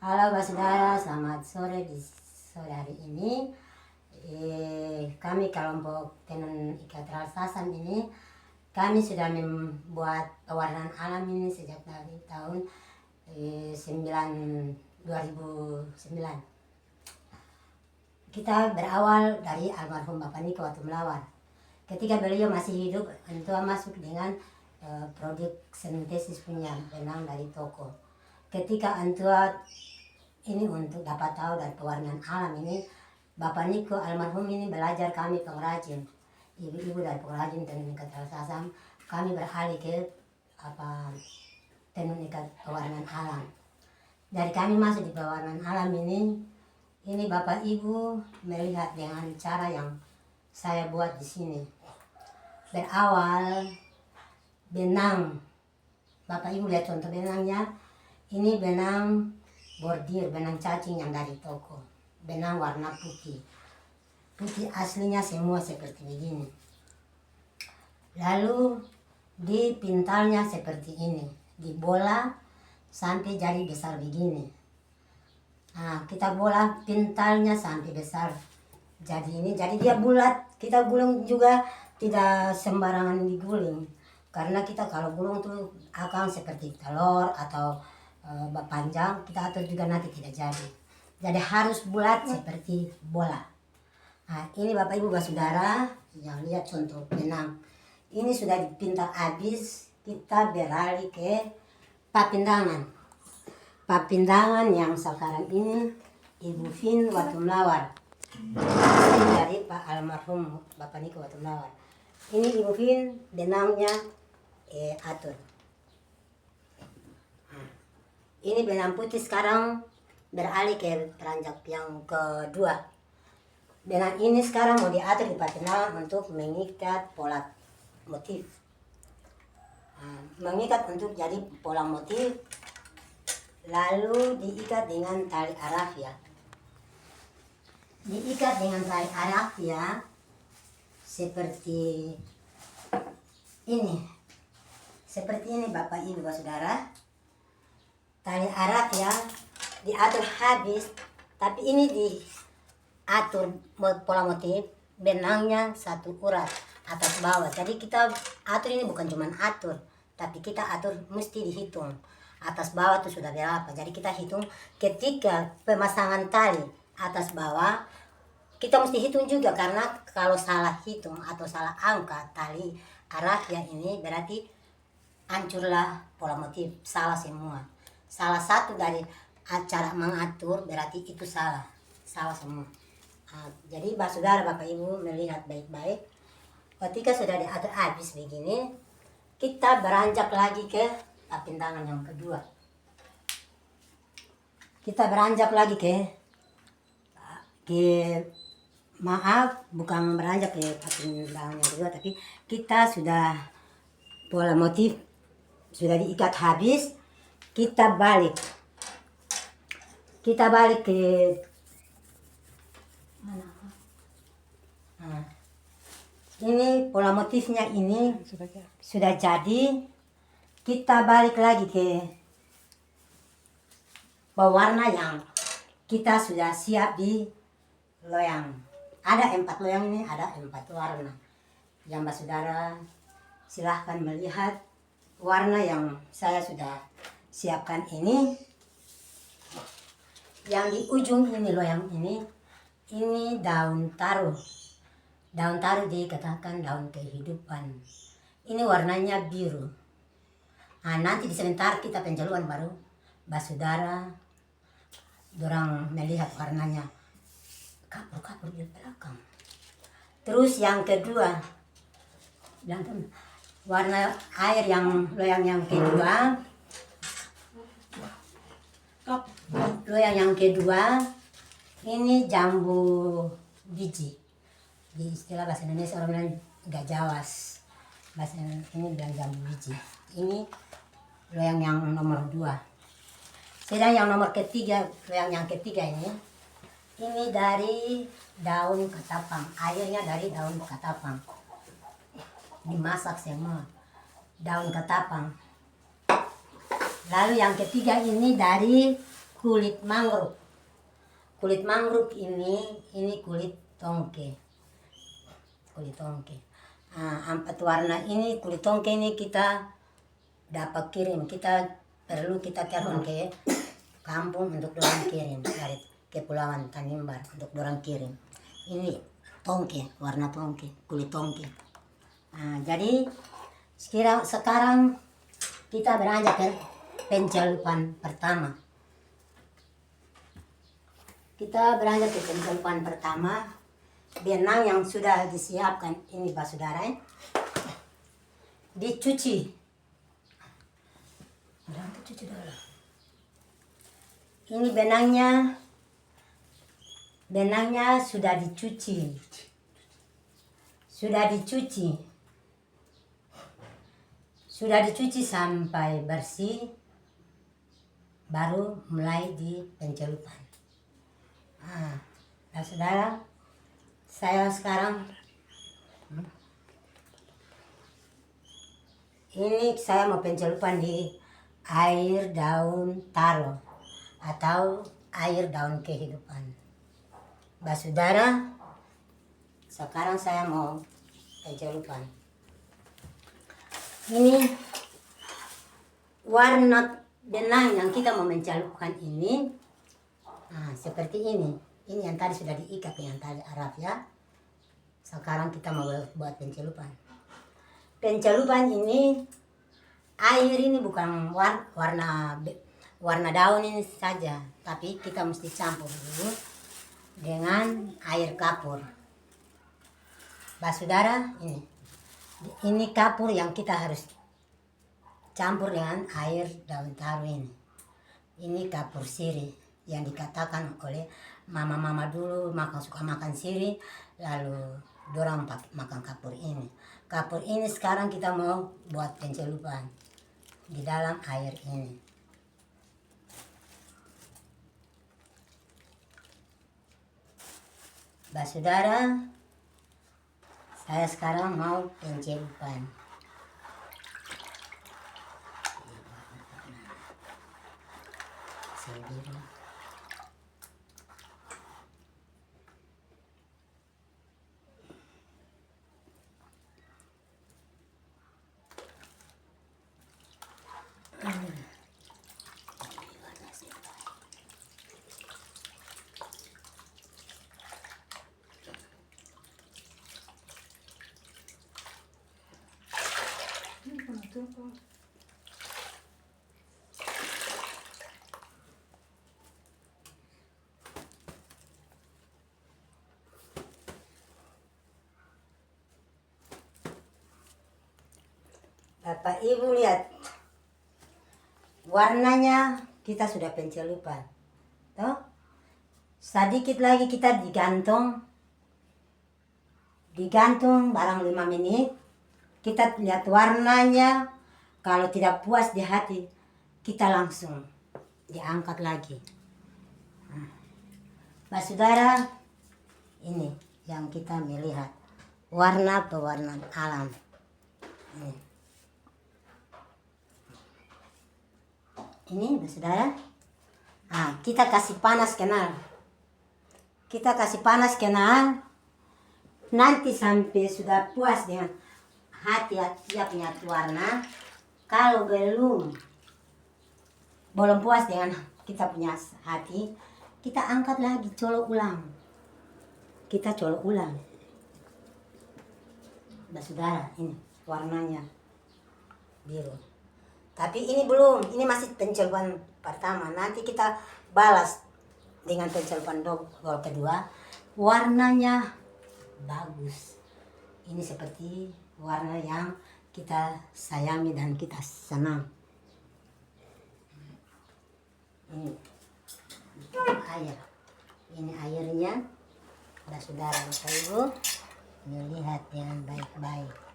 Halo saudara, selamat sore di sore hari ini. Kami kelompok tenun ikat raksasa ini, kami sudah membuat pewarnaan alam ini sejak dari tahun 2009. Kita berawal dari almarhum Bapak Niko Watumlawar. Ketika beliau masih hidup, Antua masuk dengan produk sintesis punya benang dari toko. Ketika Antua ini untuk dapat tahu dari pewarnaan alam ini, Bapak Niko almarhum ini belajar kami pengrajin, ibu-ibu dari pengrajin tenun ikat raksasa, kami beralih ke tenun ikat pewarnaan alam. Dari kami masuk di pewarnaan alam ini Bapak Ibu melihat dengan cara yang saya buat di sini. Berawal benang, Bapak Ibu lihat contoh benangnya, ini benang bordir, benang cacing yang dari toko, benang warna putih aslinya semua seperti begini. Lalu dipintalnya seperti ini, dibola sampai jadi besar begini. Nah, kita bola pintalnya sampai besar jadi ini, jadi dia bulat. Kita gulung juga tidak sembarangan diguling, karena kita kalau gulung tuh akan seperti telur atau panjang, kita atur juga nanti tidak jadi. Jadi harus bulat seperti bola. Nah, ini Bapak Ibu saudara yang lihat contoh benang. Ini sudah dipintal habis, kita beralih ke papindangan. Papindangan yang sekarang ini Ibu Fin Watumlawar, dari Pak almarhum Bapak Niko Watumlawar. Ini Ibu Fin benangnya atur. Ini benang putih sekarang beralih ke peranjak yang kedua. Benang ini sekarang mau diatur di papindangan untuk mengikat pola motif. Mengikat untuk jadi pola motif, lalu diikat dengan tali arafia. Diikat dengan tali arafia seperti ini. Seperti ini Bapak Ibu saudara. Tali arafia diatur habis, tapi ini diatur pola motif benangnya satu urat atas bawah. Jadi kita atur ini bukan cuma atur, tapi kita atur mesti dihitung atas bawah itu sudah berapa. Jadi kita hitung ketika pemasangan tali atas bawah, kita mesti hitung juga, karena kalau salah hitung atau salah angka tali arafia ini berarti hancurlah pola motif, salah semua. Salah satu dari cara mengatur berarti itu salah semua. Jadi saudara Bapak Ibu melihat baik-baik, ketika sudah diatur habis begini, kita beranjak lagi ke papindangan yang kedua. Kita beranjak lagi bukan beranjak ke papindangan yang kedua, tapi kita sudah pola motif sudah diikat habis, kita balik ke mana? Nah, ini pola motifnya ini sudah jadi, kita balik lagi ke pewarna yang kita sudah siap di loyang. Ada 4 loyang ini, ada 4 warna. Yang saudara silahkan melihat warna yang saya sudah siapkan ini. Yang di ujung ini loyang ini daun taruh. Daun taruh dikatakan daun kehidupan. Ini warnanya biru. Nah, nanti di sebentar kita penjaluan baru saudara dorang melihat warnanya kapur-kapur di belakang. Terus yang kedua, warna air yang loyang yang kedua. Loyang yang kedua ini jambu biji. Di istilah bahasa Indonesia orang bilang gajawas. Bahasa ini bilang jambu biji. Ini loyang yang nomor 2. Sedang yang nomor ketiga, loyang yang ketiga ini dari daun ketapang. Airnya dari daun ketapang. Dimasak semua daun ketapang. Lalu yang ketiga ini dari kulit mangrove. Kulit mangrove ini kulit tongke. Kulit tongke. Nah, 4 warna ini kulit tongke ini kita dapat kirim. Kita perlu kita telepon ke kampung untuk dorang kirim dari Kepulauan Tanimbar untuk dorang kirim. Ini tongke, warna tongke, kulit tongke. Nah, jadi sekarang kita beranjak ke pencelupan pertama. Kita beranjak ke pencelupan pertama. Benang yang sudah disiapkan ini Pak Saudara, dicuci. Cuci dulu. Ini benangnya sudah dicuci. Sudah dicuci sampai bersih, baru mulai di pencelupan. Nah, saudara, saya sekarang ini saya mau pencelupan di air daun taro atau air daun kehidupan. Saudara, sekarang saya mau pencelupan. Ini warna benang yang kita mau mencelupkan ini. Nah, seperti ini. Ini yang tadi sudah diikat dengan tali Arab ya. Sekarang kita mau buat pencelupan. Pencelupan ini, air ini bukan warna daun ini saja, tapi kita mesti campur dulu dengan air kapur. Saudara, ini kapur yang kita harus campur dengan air daun taro ini. Ini kapur sirih yang dikatakan oleh mama-mama dulu suka makan sirih, lalu dorang makan kapur ini. Kapur ini sekarang kita mau buat pencelupan di dalam air ini. Saudara, saya sekarang mau pencelupan. Bapak Ibu lihat, warnanya kita sudah pencelupan. Toh? Sedikit lagi kita digantung barang 5 menit. Kita lihat warnanya. Kalau tidak puas di hati, kita langsung diangkat lagi. Nah, saudara, ini yang kita melihat warna pewarnaan alam. Ini saudara. Nah, kita kasih panas kenal. Nanti sampai sudah puas dengan hati dia punya warna. Kalau belum puas dengan kita punya hati, kita angkat lagi, colok ulang. Kita colok ulang. Saudara, ini warnanya biru. Tapi ini belum, ini masih pencelupan pertama. Nanti kita balas dengan pencelupan kedua. Warnanya bagus. Ini seperti warna yang kita sayangi dan kita senang. Ini air. Ini airnya. Saudara Bapak Ibu, melihat dengan baik-baik.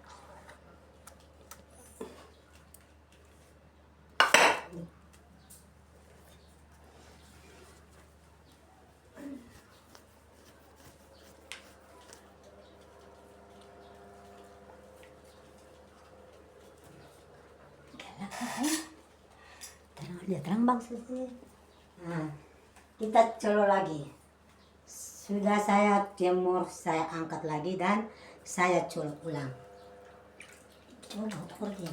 Terang bang sih. Nah, kita colok lagi. Sudah saya jemur, saya angkat lagi dan saya colok ulang. Oh, pergi.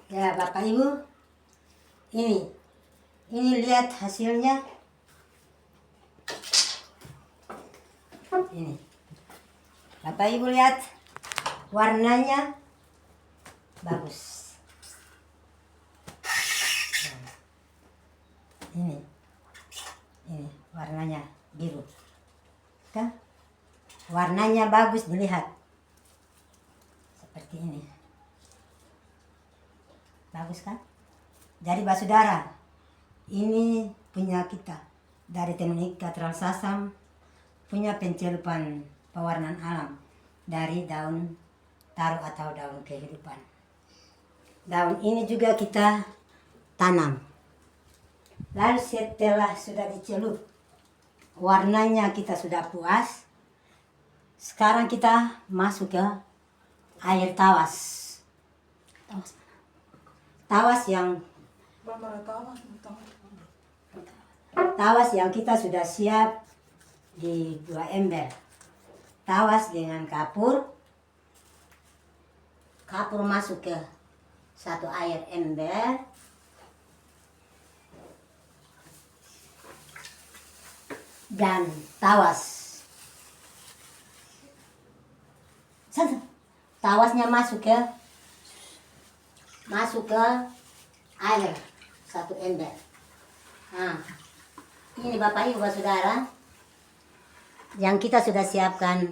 Ya Bapak Ibu, ini lihat hasilnya. Ini Bapak Ibu lihat, warnanya bagus. Ini warnanya biru, kan? Warnanya bagus dilihat, seperti ini. Bagus kan? Jadi saudara, ini punya kita dari Tenun Ikat Raksasa, punya pencelupan pewarnaan alam dari daun taro atau daun kehidupan. Daun ini juga kita tanam. Lalu setelah sudah dicelup, warnanya kita sudah puas. Sekarang kita masuk ke air tawas. Tawas yang kita sudah siap di 2 ember. Tawas dengan kapur. Kapur masuk ke 1 air ember. Dan tawas. Tawasnya masuk ke air 1 ember. Nah, ini Bapak Ibu Saudara, yang kita sudah siapkan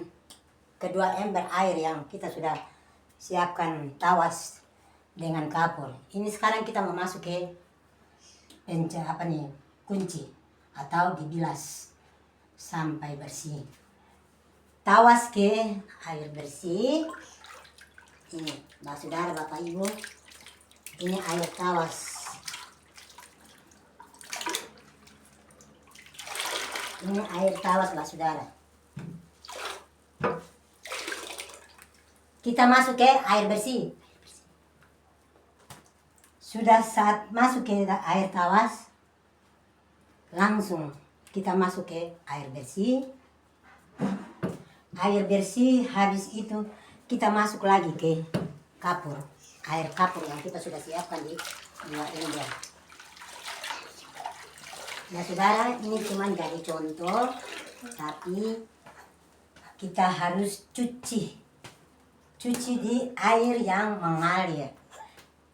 kedua ember air yang kita sudah siapkan tawas dengan kapur. Ini sekarang kita mau masuk ke kunci atau dibilas sampai bersih. Tawas ke air bersih. Ini Saudara Bapak Ibu, ini air tawas. Ini air tawas Saudara. Kita masuk ke air bersih. Sudah saat masuk ke air tawas, langsung kita masuk ke air bersih. Air bersih habis itu kita masuk lagi ke kapur. Air kapur yang kita sudah siapkan di 2 ember. Nah Saudara, ini cuma jadi contoh, tapi kita harus cuci di air yang mengalir.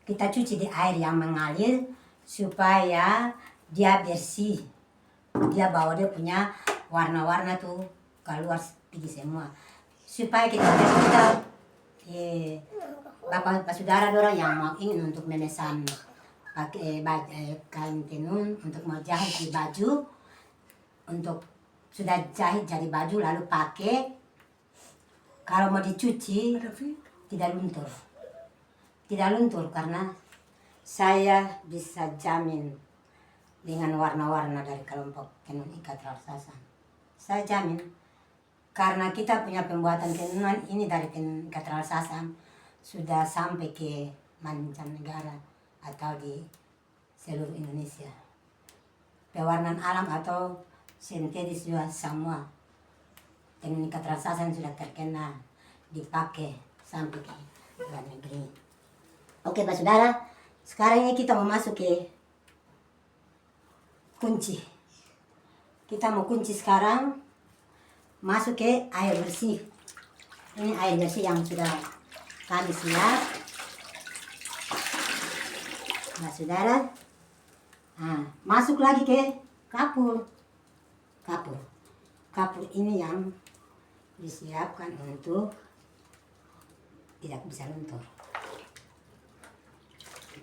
Kita cuci di air yang mengalir supaya dia bersih. Dia bawa dia punya warna-warna tuh keluar pergi semua. Supaya kita Bapak Saudara dorang yang mau ingin untuk memesan pakai kain tenun untuk mau jahit di baju, untuk sudah jahit jadi baju lalu pakai, kalau mau dicuci tidak luntur karena saya bisa jamin dengan warna-warna dari kelompok Tenun Ikat Raksasa. Saya jamin karena kita punya pembuatan tenunan ini dari Tenun Ikat Raksasa sudah sampai ke mancanegara atau di seluruh Indonesia. Pewarnaan alam atau sintetis juga semua Tenun Ikat Raksasa sudah terkenal dipakai sampai ke luar negeri. Oke Pak Saudara, sekarang ini kita mau masuk ke kunci. Kita mau kunci sekarang, masuk ke air bersih. Ini air bersih yang sudah kami siap. Nah Saudara, masuk lagi ke kapur. Kapur ini yang disiapkan untuk tidak bisa luntur.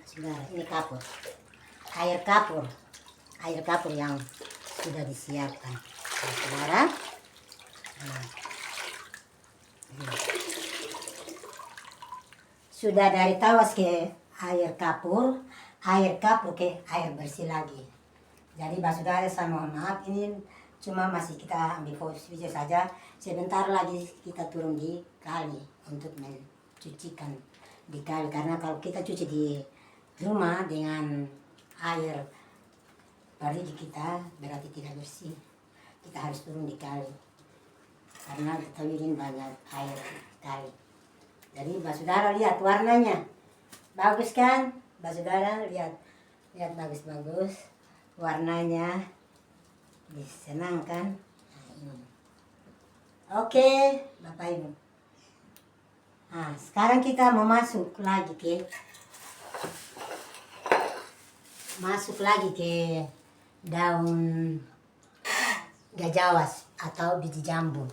Saudara, ini kapur. Air kapur. air kapur yang sudah disiapkan. Saudara, sudah dari tawas ke air kapur ke air bersih lagi. Jadi saudara, saya mohon maaf, ini cuma masih kita ambil fokus video saja. Sebentar lagi kita turun di kali untuk mencucikan di kali, karena kalau kita cuci di rumah dengan air parigi kita berarti tidak bersih. Kita harus turun di kali karena kita ingin banyak air kali. Jadi saudara lihat warnanya bagus kan? Saudara lihat bagus warnanya, disenangkan. Oke, Bapak Ibu. Nah, sekarang kita mau masuk lagi ke daun gajawas atau biji jambu.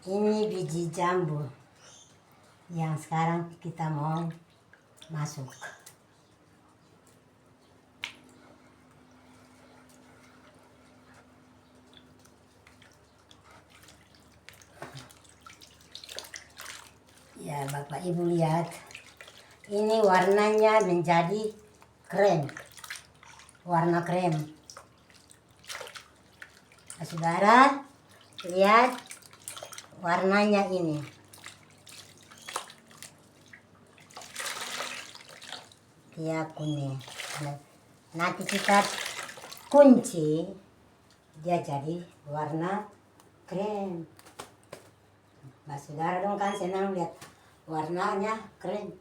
Ini biji jambu yang sekarang kita mau masuk. Ya, Bapak Ibu lihat, ini warnanya menjadi krem, warna krem. Saudara lihat warnanya ini. Dia kuning. Nanti kita kunci, dia jadi warna krem. Saudara dong kan senang lihat warnanya krem.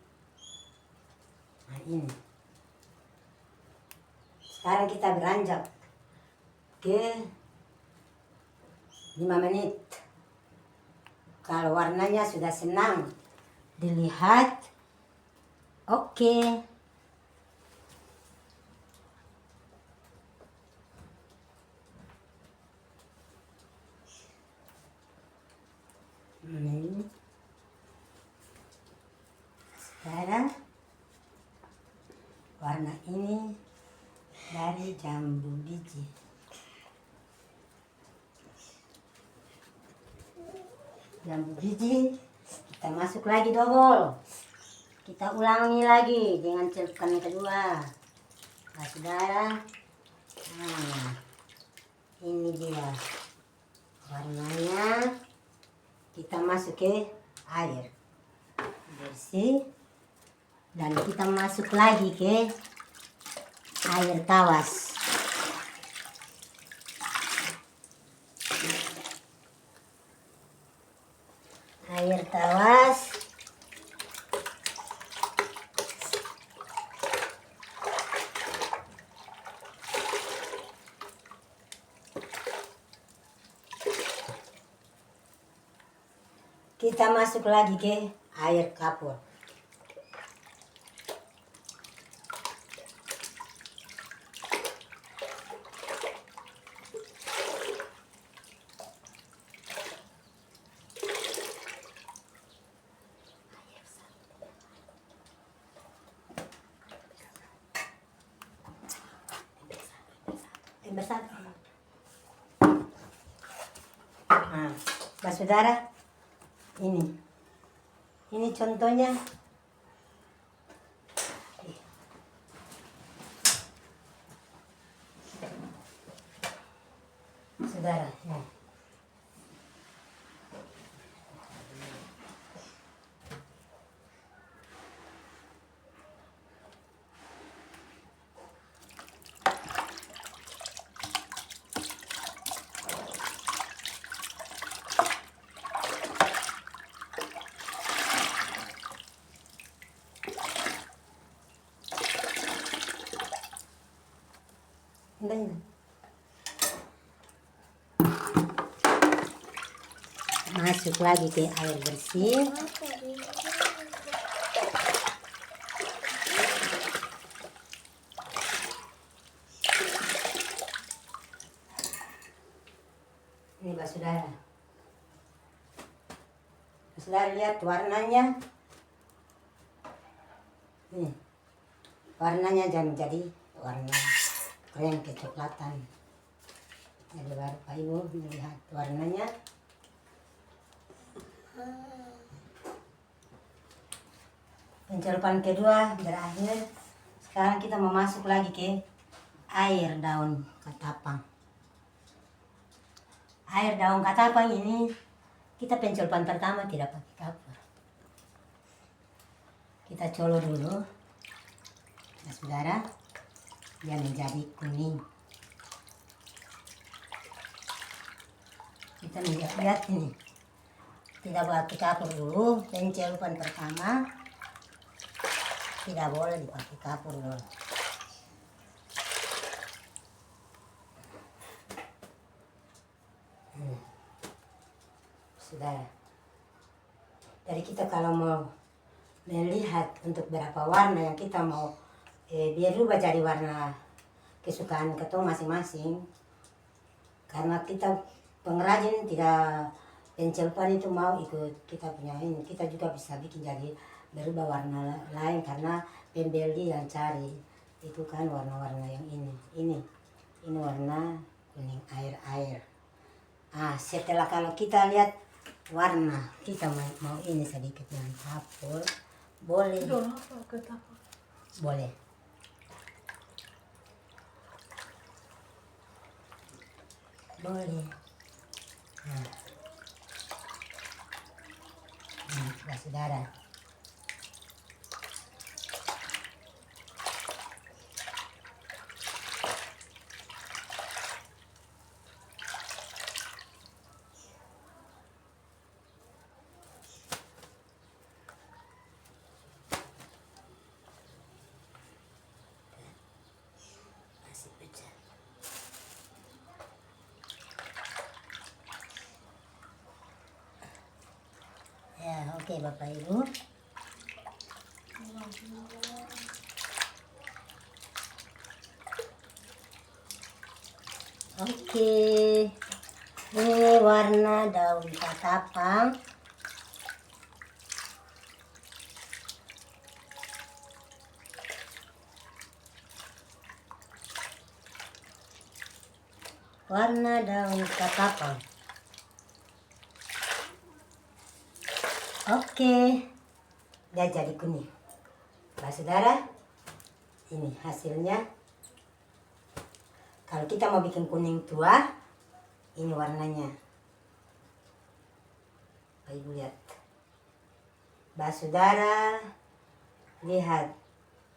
Nah, ini. Sekarang kita beranjak ke 5 menit. Kalau warnanya sudah senang dilihat, oke. Sekarang warna ini dari jambu biji. Jambu biji kita masuk lagi double. Kita ulangi lagi dengan celupan yang kedua. Nah, saudara, ini dia warnanya. Kita masuk ke air bersih dan kita masuk lagi ke air tawas. Air tawas kita masuk lagi ke air kapur. Besar. Nah, saudara, ini contohnya. Saudara, masuk lagi ke air bersih. Ini saudara. Saudara lihat warnanya. Ini. warnanya jangan jadi warna krem kecoklatan. Jadi baru Pak Ibu melihat warnanya. Pencelupan kedua berakhir. Sekarang kita mau masuk lagi ke air daun katapang. Air daun katapang ini kita pencelupan pertama tidak pakai kapur. Kita colok dulu, ya saudara, dia menjadi kuning. Kita lihat ini, tidak pakai kapur dulu. Pencelupan pertama tidak boleh dipakai kapur dulu. Sudah. Jadi kita kalau mau melihat untuk berapa warna yang kita mau biar rubah jadi warna kesukaan ketong masing-masing, karena kita pengrajin tidak pencelupan itu mau ikut kita punya ini, kita juga bisa bikin jadi berubah warna lain karena pembeli yang cari itu kan warna-warna yang ini warna kuning air. Setelah kalau kita lihat warna kita mau ini sedikit dengan kapur, boleh boleh. Nah, saudara. Ya, oke Bapak Ibu. Oke. Ini warna daun katapang. Warna daun katapang. Oke, dia jadi kuning. Nah, saudara, ini hasilnya. Kalau kita mau bikin kuning tua, ini warnanya. Ibu lihat. Bah, saudara, lihat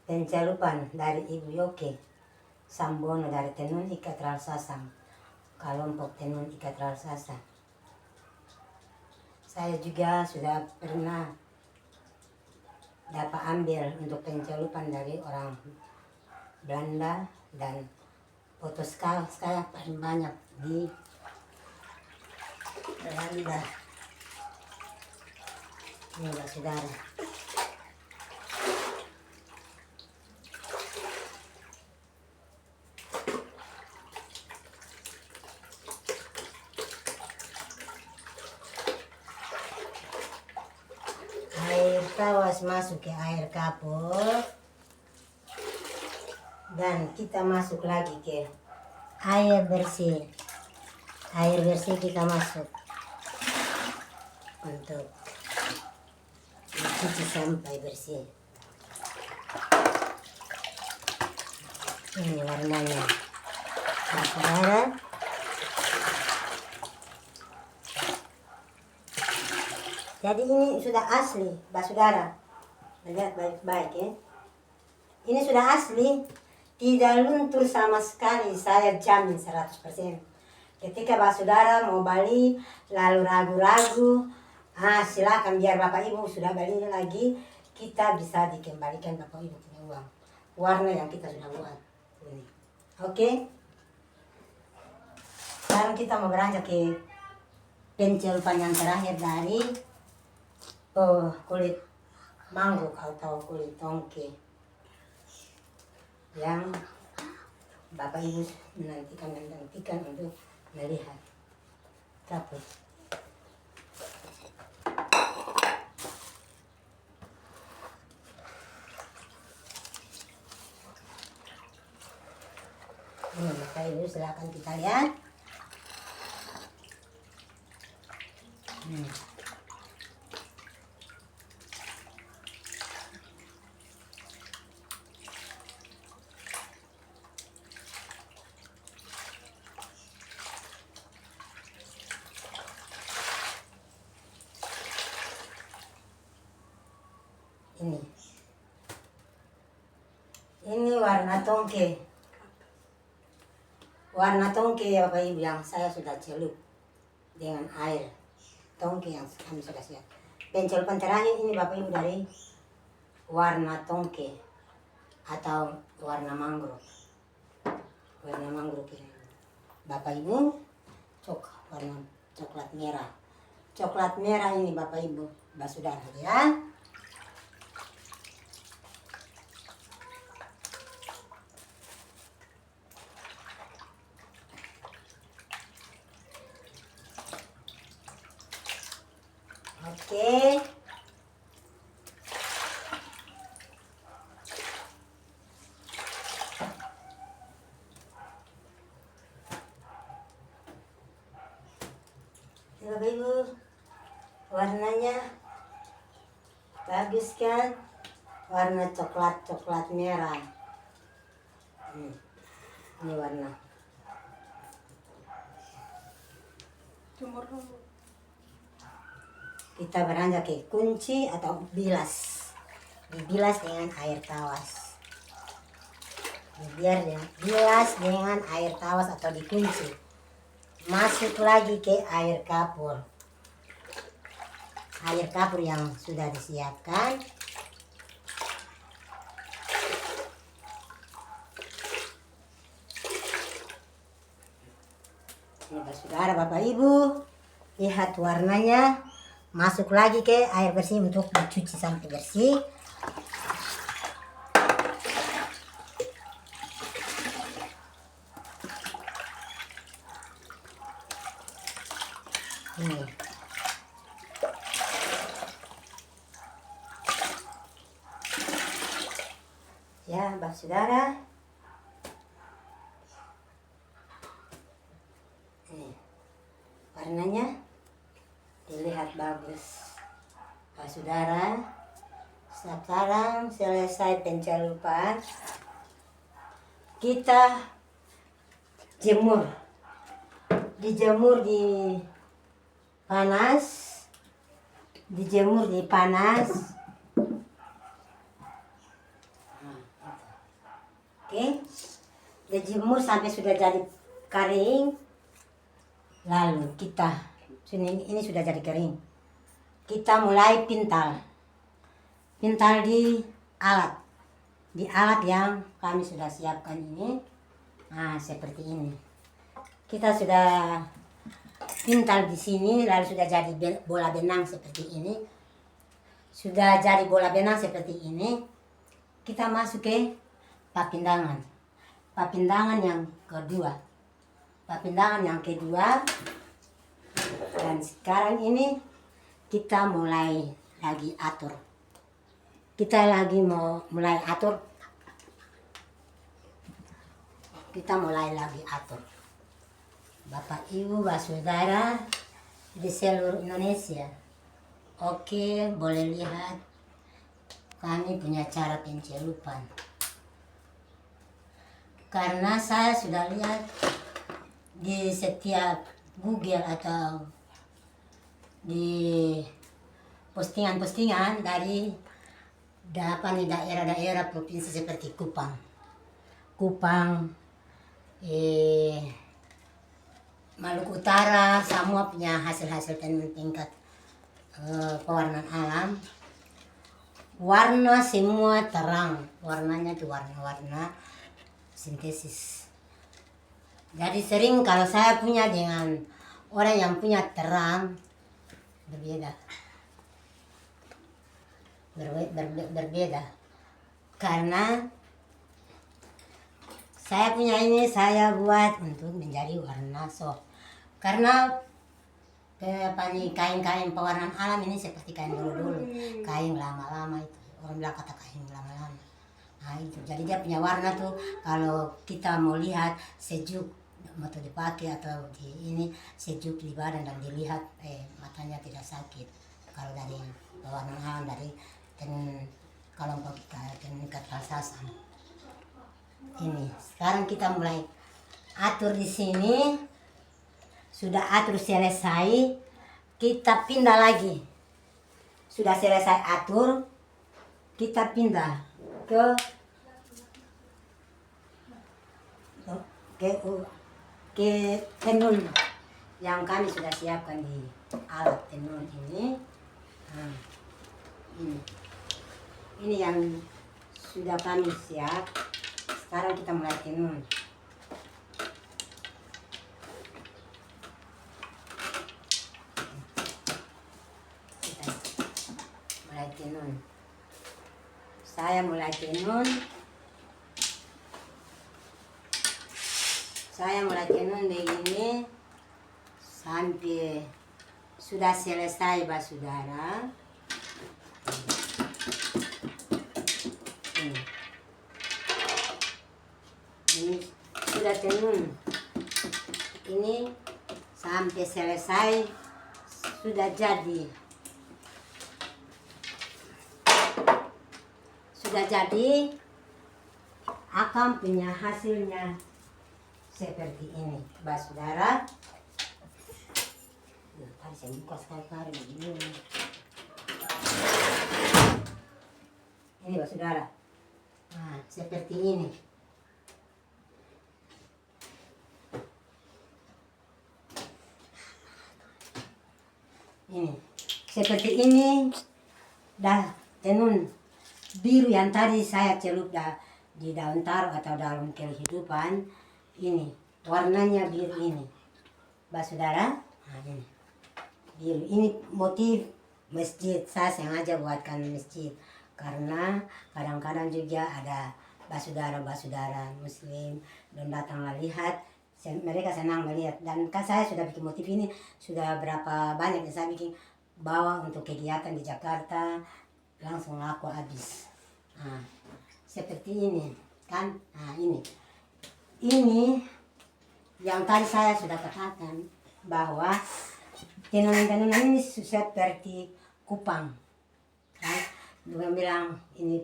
pencelupan dari Ibu Yoke Sambono dari Tenun Ikat Ralsasam, kelompok Tenun Ikat Ralsasam. Saya juga sudah pernah dapat ambil untuk pencelupan dari orang Belanda dan foto saya paling banyak di Belanda. Ini saudara. Air tawas masuk ke air kapur dan kita masuk lagi ke air bersih. Air bersih kita masuk untuk cuci sampai bersih. Ini warnanya. Nah, saudara, jadi ini sudah asli, saudara. Lihat baik-baik ya. Ini sudah asli, tidak luntur sama sekali, saya jamin 100%. Ketika saudara mau beli lalu ragu-ragu, silakan biar Bapak Ibu sudah beli lagi, kita bisa dikembalikan Bapak Ibu punya uang. Warna yang kita sudah buat. Ini. Oke. Sekarang kita mau beranjak ke pencelupan yang terakhir dari kulit mangrove atau kulit tongke yang Bapak Ibu menantikan untuk melihat kapur. Ini Bapak Ibu silakan kita lihat. Ini warna tongke. Warna tongke ya Bapak Ibu yang saya sudah celup dengan air. Tongke yang kami sudah siap. Pencelupan terakhir ini Bapak Ibu dari warna tongke atau warna mangrove. Warna mangrove ini. Bapak Ibu, warna coklat merah. Coklat merah ini Bapak Ibu, Basudara ya. Oke. Bapak Ibu, warnanya bagus kan? Warna coklat merah. Ini warna. Kita beranjak ke kunci atau bilas. Dibilas dengan air tawas. Biar bilas dengan air tawas atau dikunci. Masuk lagi ke air kapur. Air kapur yang sudah disiapkan. Ini Saudara Bapak Ibu, lihat warnanya. Masuk lagi ke air bersih untuk dicuci sampai bersih. Ini. Ya, Saudara. Ini. Warnanya dilihat bagus. Saudara, sekarang selesai pencelupan, kita jemur. Dijemur di panas. Dijemur di panas. Oke. Dijemur sampai sudah jadi kering. Lalu ini sudah jadi kering. Kita mulai pintal di alat. Di alat yang kami sudah siapkan ini. Nah, seperti ini. Kita sudah pintal di sini, lalu sudah jadi bola benang seperti ini. Sudah jadi bola benang seperti ini. Kita masuk ke papindangan. Papindangan yang kedua. Papindangan yang kedua. Dan sekarang ini kita mulai lagi atur. Kita lagi mau mulai atur. Kita mulai lagi atur. Bapak Ibu, Saudara di seluruh Indonesia. Oke, boleh lihat kami punya cara pencelupan. Karena saya sudah lihat di setiap Google atau di postingan-postingan dari daerah-daerah provinsi seperti Kupang, Maluku Utara, semua punya hasil-hasil tingkat pewarnaan alam. Warna semua terang, warnanya itu warna-warna sintesis. Jadi sering kalau saya punya dengan orang yang punya terang berbeda. Berbeda. Karena saya punya ini saya buat untuk menjadi warna soft. Karena kain-kain pewarnaan alam ini seperti kain dulu-dulu. Kain lama-lama itu. Orang bilang kata kain lama-lama. Nah itu, jadi dia punya warna tuh kalau kita mau lihat sejuk, mau dipakai atau di ini sejuk di badan dan dilihat matanya tidak sakit. Kalau dari pewarna alam dari kalau tenun ikat rasasan. Ini sekarang kita mulai atur di sini. Sudah atur selesai, kita pindah lagi. Sudah selesai atur, kita pindah ke ke tenun yang kami sudah siapkan di alat tenun ini. Nah, ini yang sudah kami siap. Sekarang kita mulai tenun. Tenun. Saya mulai tenun. Saya mulai tenun begini sampai sudah selesai saudara. Ini sudah tenun. Ini sampai selesai sudah jadi. Sudah jadi, akan punya hasilnya seperti ini, saudara. Tadi saya buka sekali begini. Ini saudara. Nah, seperti ini. Ini, seperti ini, dah tenun. Biru yang tadi saya celup di daun taro atau daun kehidupan, ini warnanya biru ini, saudara. Nah, ini biru, ini motif masjid. Saya sengaja buatkan masjid karena kadang-kadang juga ada saudara muslim dan datang lihat, mereka senang melihat. Dan kan saya sudah bikin motif ini sudah berapa banyak yang saya bikin bawa untuk kegiatan di Jakarta, langsung laku habis. Nah, seperti ini kan. Nah, ini yang tadi saya sudah katakan bahwa tenunan-tenunan ini seperti kupang kan. Bukan bilang ini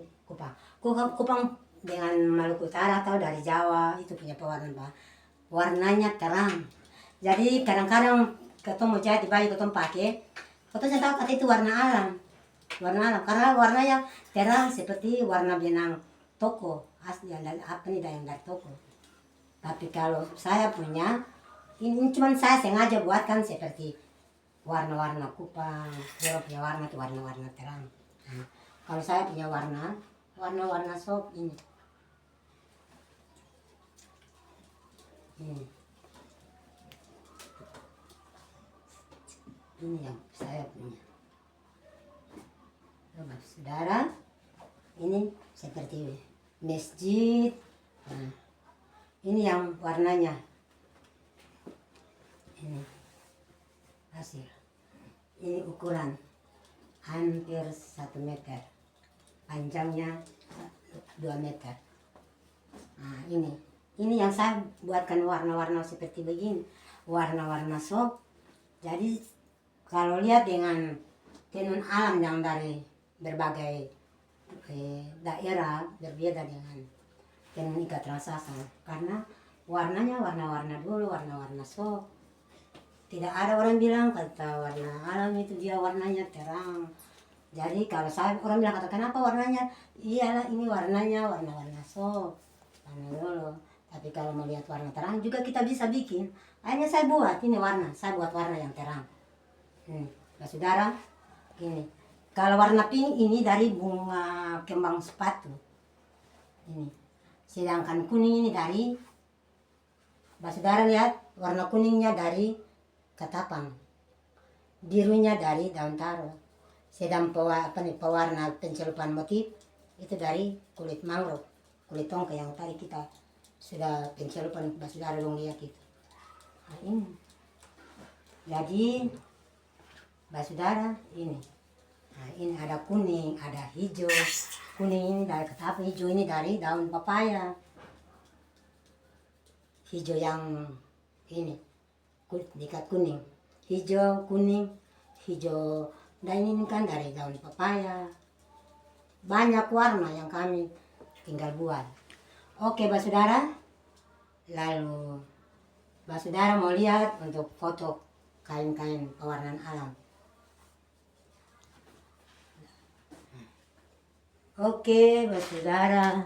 kupang dengan Maluku Utara atau dari Jawa itu punya pewarna, warnanya terang. Jadi kadang-kadang ketemu jadi baju ketemu pakai, saya tahu kata itu warna alam karena warnanya terang seperti warna benang toko asli dari dari toko. Tapi kalau saya punya ini cuman saya sengaja buatkan seperti warna-warna kupang. Dia punya warna itu warna-warna terang. Nah, kalau saya punya warna-warna sok ini. Ini yang saya punya. Saudara, ini seperti masjid. Nah, ini yang warnanya. Ini hasil. Ini ukuran hampir 1 meter, panjangnya 2 meter. Nah, ini yang saya buatkan warna-warna seperti begini, warna-warna sok. Jadi kalau lihat dengan tenun alam yang dari berbagai daerah berbeda dengan tenun ikat rasasan, karena warnanya warna-warna dulu, warna-warna sok. Tidak ada orang bilang kata warna alam itu dia warnanya terang. Jadi kalau orang bilang kata kenapa warnanya, iyalah ini warnanya warna-warna sok, warna dulu. Tapi kalau melihat warna terang juga kita bisa bikin. Akhirnya saya buat ini warna, saya buat warna yang terang. Saudara, ini kalau warna pink ini dari bunga kembang sepatu ini, sedangkan kuning ini dari, saudara lihat warna kuningnya dari ketapang, birunya dari daun taro, sedang pewarna pencelupan motif itu dari kulit mangrove, kulit tongka yang tadi kita sudah pencelupan, saudara dong lihat itu. Nah, ini jadi saudara ini. Nah, ini ada kuning, ada hijau, kuning ini dari ketapa, hijau ini dari daun papaya. Hijau yang ini, dikat kuning. Hijau, kuning, hijau. Dan ini kan dari daun papaya. Banyak warna yang kami tinggal buat. Oke, Basudara. Lalu Basudara mau lihat untuk foto kain-kain pewarnaan alam. Oke, Basudara.